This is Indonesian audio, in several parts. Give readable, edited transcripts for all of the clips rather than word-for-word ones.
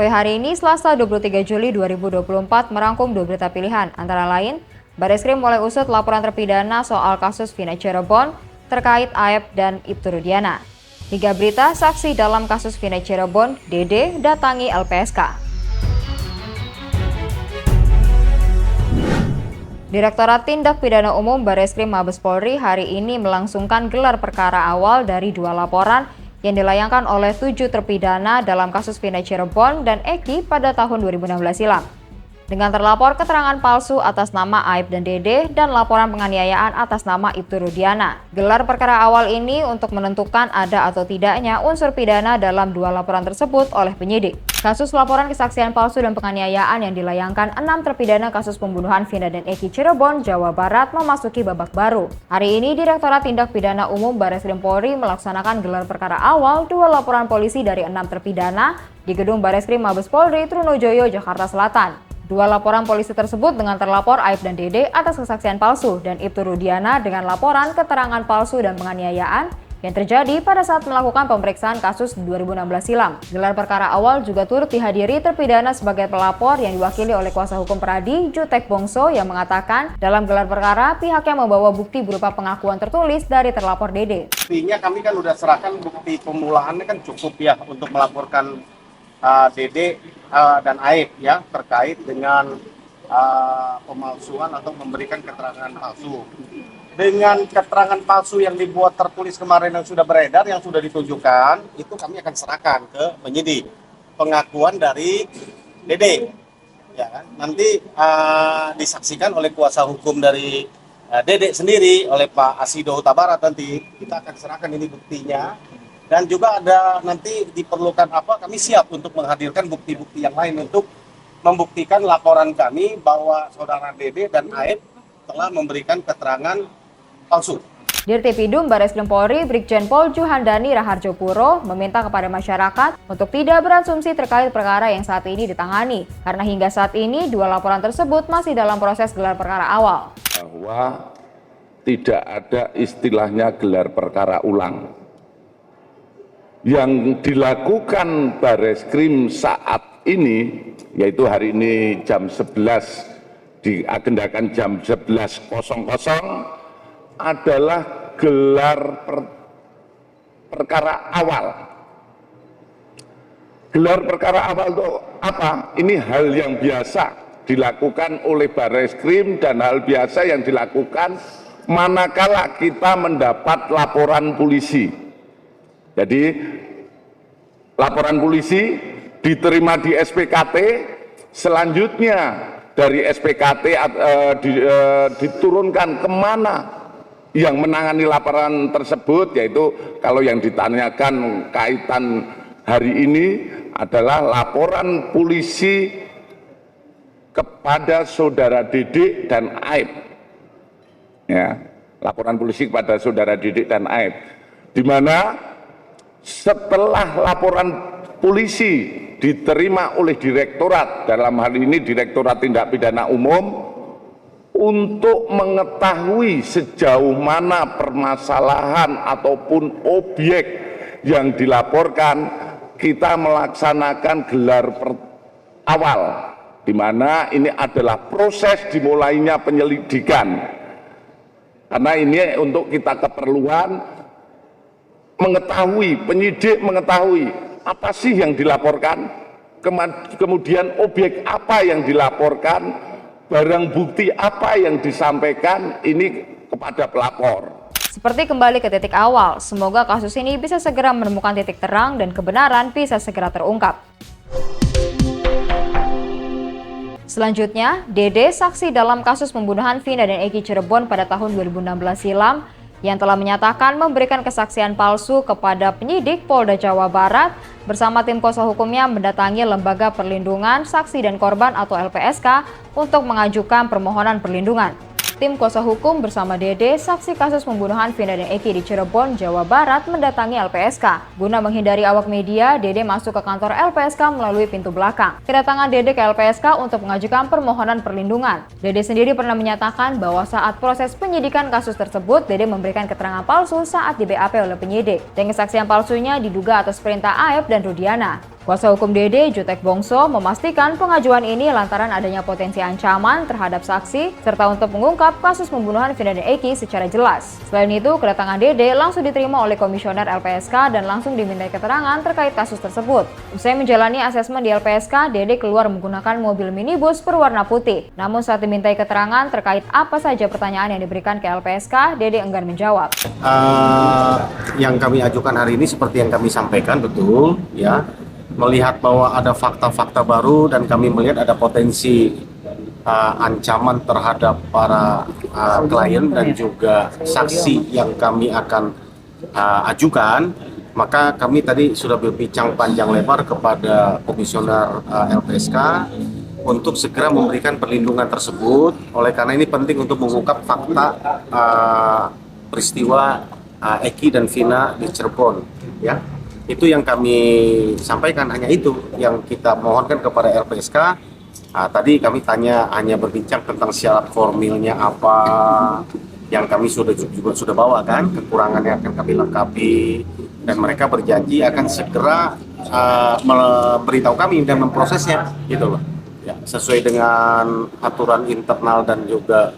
Konvoy hari ini, Selasa 23 Juli 2024, merangkum 2 berita pilihan, antara lain, Bareskrim mulai usut laporan terpidana soal kasus Vina Cirebon terkait Aep dan Ibtu Rudiana. Hingga berita saksi dalam kasus Vina Cirebon, Dede datangi LPSK. Direktorat Tindak Pidana Umum Bareskrim Mabes Polri hari ini melangsungkan gelar perkara awal dari 2 laporan yang dilayangkan oleh 7 terpidana dalam kasus Vina Cirebon dan Eki pada tahun 2016 silam. Dengan terlapor keterangan palsu atas nama Aep dan Dede dan laporan penganiayaan atas nama Ibtu Rudiana. Gelar perkara awal ini untuk menentukan ada atau tidaknya unsur pidana dalam 2 laporan tersebut oleh penyidik. Kasus laporan kesaksian palsu dan penganiayaan yang dilayangkan 6 terpidana kasus pembunuhan Vina dan Eki Cirebon, Jawa Barat memasuki babak baru. Hari ini Direktorat Tindak Pidana Umum Bareskrim Polri melaksanakan gelar perkara awal 2 laporan polisi dari 6 terpidana di gedung Bareskrim Mabes Polri, Trunojoyo, Jakarta Selatan. 2 laporan polisi tersebut dengan terlapor Aep dan Dede atas kesaksian palsu dan Ibtu Rudiana dengan laporan keterangan palsu dan penganiayaan yang terjadi pada saat melakukan pemeriksaan kasus 2016 silam. Gelar perkara awal juga turut dihadiri terpidana sebagai pelapor yang diwakili oleh kuasa hukum Pradi, Jutek Bongso, yang mengatakan dalam gelar perkara pihaknya membawa bukti berupa pengakuan tertulis dari terlapor Dede. Buktinya kami kan udah serahkan bukti pemulaannya kan cukup ya untuk melaporkan Dede dan Aep ya terkait dengan pemalsuan atau memberikan keterangan palsu. Dengan keterangan palsu yang dibuat tertulis kemarin yang sudah beredar, yang sudah ditunjukkan, itu kami akan serahkan ke penyidik. Pengakuan dari Dede, ya kan? Nanti disaksikan oleh kuasa hukum dari Dede sendiri, oleh Pak Asido Huta Barat. Nanti kita akan serahkan ini buktinya. Dan juga ada nanti diperlukan apa, kami siap untuk menghadirkan bukti-bukti yang lain untuk membuktikan laporan kami bahwa saudara Dede dan Aep telah memberikan keterangan palsu. Dirtipidum Bareskrim Polri Brigjen Pol Juhandani Raharjo Puro meminta kepada masyarakat untuk tidak berasumsi terkait perkara yang saat ini ditangani, karena hingga saat ini 2 laporan tersebut masih dalam proses gelar perkara awal. Bahwa tidak ada istilahnya gelar perkara ulang. Yang dilakukan Bareskrim saat ini, yaitu hari ini jam 11, diagendakan jam 11.00, adalah gelar perkara awal. Gelar perkara awal itu apa? Ini hal yang biasa dilakukan oleh Bareskrim dan hal biasa yang dilakukan manakala kita mendapat laporan polisi. Jadi laporan polisi diterima di SPKT, selanjutnya dari SPKT diturunkan kemana yang menangani laporan tersebut, yaitu kalau yang ditanyakan kaitan hari ini adalah laporan polisi kepada saudara Dede dan Aep. Ya, laporan polisi kepada saudara Dede dan Aep, di mana setelah laporan polisi diterima oleh direktorat, dalam hal ini Direktorat Tindak Pidana Umum, untuk mengetahui sejauh mana permasalahan ataupun objek yang dilaporkan, kita melaksanakan gelar awal, di mana ini adalah proses dimulainya penyelidikan. Karena ini untuk kita keperluan mengetahui, penyidik mengetahui apa sih yang dilaporkan, kemudian objek apa yang dilaporkan, barang bukti apa yang disampaikan ini kepada pelapor. Seperti kembali ke titik awal, semoga kasus ini bisa segera menemukan titik terang dan kebenaran bisa segera terungkap. Selanjutnya, Dede, saksi dalam kasus pembunuhan Vina dan Eki Cirebon pada tahun 2016 silam, yang telah menyatakan memberikan kesaksian palsu kepada penyidik Polda Jawa Barat bersama tim kuasa hukumnya mendatangi Lembaga Perlindungan Saksi dan Korban atau LPSK untuk mengajukan permohonan perlindungan. Tim kuasa hukum bersama Dede, saksi kasus pembunuhan Vina dan Eki di Cirebon, Jawa Barat, mendatangi LPSK. Guna menghindari awak media, Dede masuk ke kantor LPSK melalui pintu belakang. Kedatangan Dede ke LPSK untuk mengajukan permohonan perlindungan. Dede sendiri pernah menyatakan bahwa saat proses penyidikan kasus tersebut, Dede memberikan keterangan palsu saat di BAP oleh penyidik. Dan kesaksian palsunya diduga atas perintah Aep dan Rudiana. Kuasa hukum Dede, Jutek Bongso, memastikan pengajuan ini lantaran adanya potensi ancaman terhadap saksi serta untuk mengungkap kasus pembunuhan Vina dan Eki secara jelas. Selain itu, kedatangan Dede langsung diterima oleh Komisioner LPSK dan langsung dimintai keterangan terkait kasus tersebut. Usai menjalani asesmen di LPSK, Dede keluar menggunakan mobil minibus berwarna putih. Namun saat dimintai keterangan terkait apa saja pertanyaan yang diberikan ke LPSK, Dede enggan menjawab. Yang kami ajukan hari ini seperti yang kami sampaikan, betul ya, melihat bahwa ada fakta-fakta baru dan kami melihat ada potensi ancaman terhadap para klien dan juga saksi yang kami akan ajukan, maka kami tadi sudah berbincang panjang lebar kepada Komisioner LPSK untuk segera memberikan perlindungan tersebut. Oleh karena ini penting untuk mengungkap fakta peristiwa Eki dan Vina di Cirebon, ya. Itu yang kami sampaikan, hanya itu yang kita mohonkan kepada LPSK. Tadi kami hanya berbincang tentang syarat formilnya apa, yang kami juga sudah bawa kan, kekurangannya akan kami lengkapi, dan mereka berjanji akan segera memberitahu kami dan memprosesnya, gitu loh. Ya, sesuai dengan aturan internal dan juga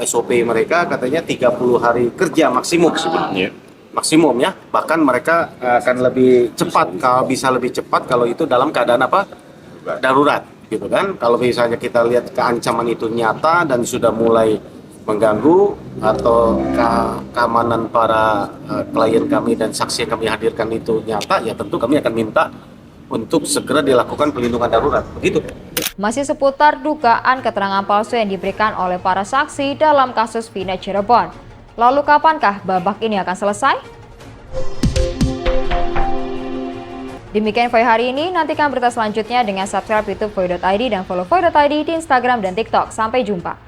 SOP mereka, katanya 30 hari kerja maksimum sebenarnya. Maksimum ya, bahkan mereka akan lebih cepat, kalau bisa lebih cepat kalau itu dalam keadaan apa, darurat gitu kan. Kalau misalnya kita lihat keancaman itu nyata dan sudah mulai mengganggu atau keamanan para klien kami dan saksi yang kami hadirkan itu nyata, ya tentu kami akan minta untuk segera dilakukan pelindungan darurat, begitu. Masih seputar dugaan keterangan palsu yang diberikan oleh para saksi dalam kasus Vina Cirebon. Lalu kapankah babak ini akan selesai? Demikian Voi hari ini, nantikan berita selanjutnya dengan subscribe YouTube Voi.id dan follow Voi.id di Instagram dan TikTok. Sampai jumpa.